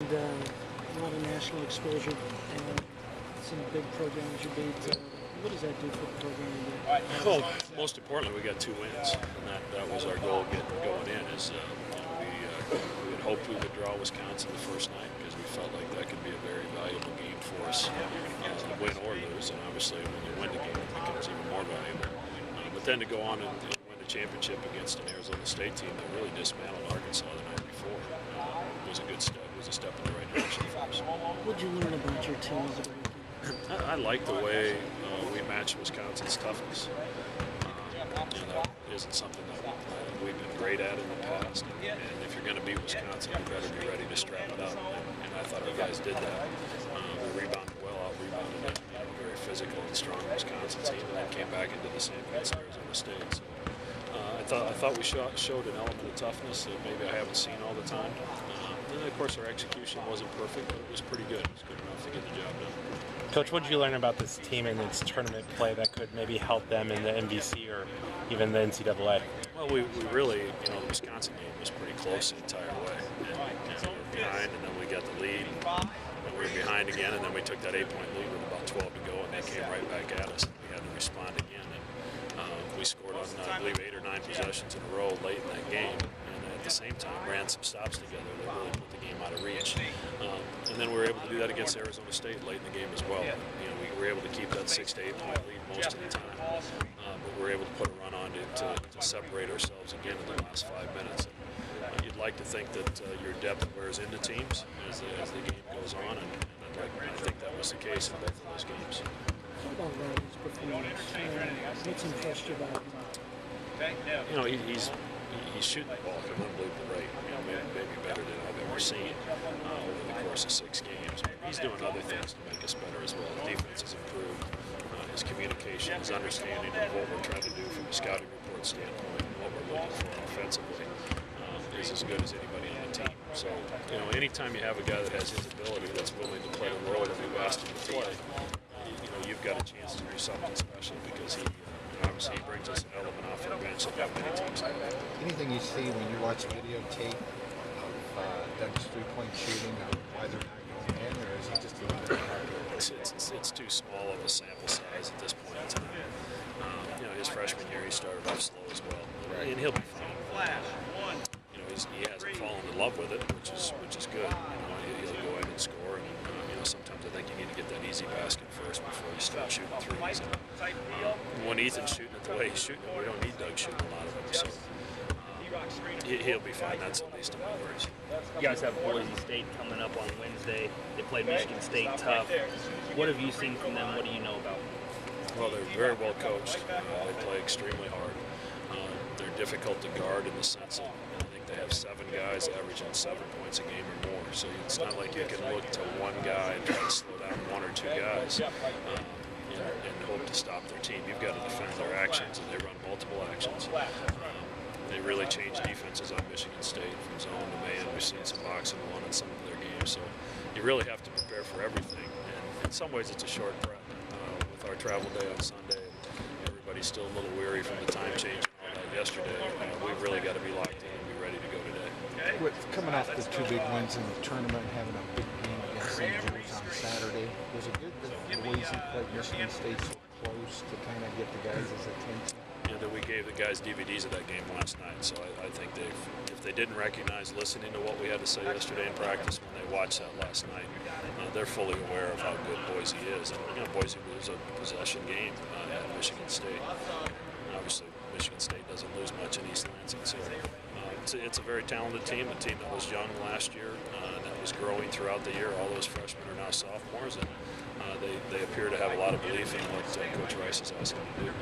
And, a lot of national exposure and some big programs you beat. What does that do for the program? Well, most importantly, we got 2 wins, and that was our goal going in. We had hoped we would draw Wisconsin the first night because we felt like that could be a very valuable game for us, win or lose. And obviously, when you win the game, it becomes even more valuable. But then to go on and win the championship against an Arizona State team that really dismantled Arkansas the night before was a good step. It was a step in the right direction for us. What did you learn about your team over the weekend? I like the way we match Wisconsin's toughness. That isn't something that we've been great at in the past. And if you're going to beat Wisconsin, you better be ready to strap it up. And I thought our guys did that. We rebounded well, out-rebounded a very physical and strong Wisconsin team, and then came back into the same against Arizona State. So I thought we showed an element of toughness that maybe I haven't seen all the time. And of course, our execution wasn't perfect, but it was pretty good. It was good enough to get the job done. Coach, what did you learn about this team and its tournament play that could maybe help them in the MVC or even the NCAA? Well, we really, the Wisconsin game was pretty close the entire way. And we were behind, and then we got the lead, and we were behind again, and then we took that 8-point lead with about 12 to go, and they came right back at us, and we had to respond again. And we scored on, I believe, 8 or 9 possessions in a row late in that game, and at the same time ran some stops together that really put the game out of reach. And then we were able to do that against Arizona State late in the game as well. We were able to keep that 6 to 8 point lead most of the time, but we were able to put a run on to separate ourselves again in the last 5 minutes. And you'd like to think that your depth wears into teams as the game goes on, and I think that was the case in both of those games. What about Riley's performance? What's impressed you about him? He's shooting the ball at an unbelievable rate. Maybe better than I've ever seen over the course of 6 games. He's doing other things to make us better as well. The defense has improved. His communication, his understanding of what we're trying to do from a scouting report standpoint and what we're looking for offensively is as good as anybody on the team. So, anytime you have a guy that has his ability, that's willing to play the role that we've asked him to play, you've got a chance to do something special because obviously he brings us an element off the bench that not many teams have. Anything you see when you watch videotape of Doug's 3-point shooting, of why they're not going in, or is he just a little bit harder? It's too small of a sample size at this point in time. His freshman year he started off slow as well, right. And he'll be fine. He hasn't fallen in love with it, which is good. He'll go in and score, and sometimes I think you need to get that easy basket first before you start shooting threes. When Ethan's shooting it the way he's shooting it, we don't need Doug shooting a lot of them, so he'll be fine. That's at least a my worries. You guys have Boise State coming up on Wednesday. They played Michigan State tough. What have you seen from them? What do you know about them? Well, they're very well coached. They play extremely hard. They're difficult to guard in the sense of I think they have 7 guys averaging 7 points a game or more. So it's not like you can look to one guy and try to slow down 1 or 2 guys and hope to stop their team. You've got to defend their actions, and they run multiple actions. They really changed defenses on Michigan State from zone to man. We've seen some boxing one in some of their games. So you really have to prepare for everything. And in some ways, it's a short prep. With our travel day on Sunday, everybody's still a little weary from the time change and all that yesterday. We've really got to be locked in and be ready to go today. Coming off the 2 big wins in the tournament, having a big game against St. George on Saturday, was it good that Boise played Michigan State so close to kind of get the guys' attention? That we gave the guys DVDs of that game last night, so I think if they didn't recognize listening to what we had to say yesterday in practice, when they watched that last night, they're fully aware of how good Boise is. And Boise was a possession game at Michigan State. Obviously, Michigan State doesn't lose much in East Lansing, so it's a very talented team, a team that was young last year, that was growing throughout the year. All those freshmen are now sophomores, and they appear to have a lot of belief in what Coach Rice is asking them to do.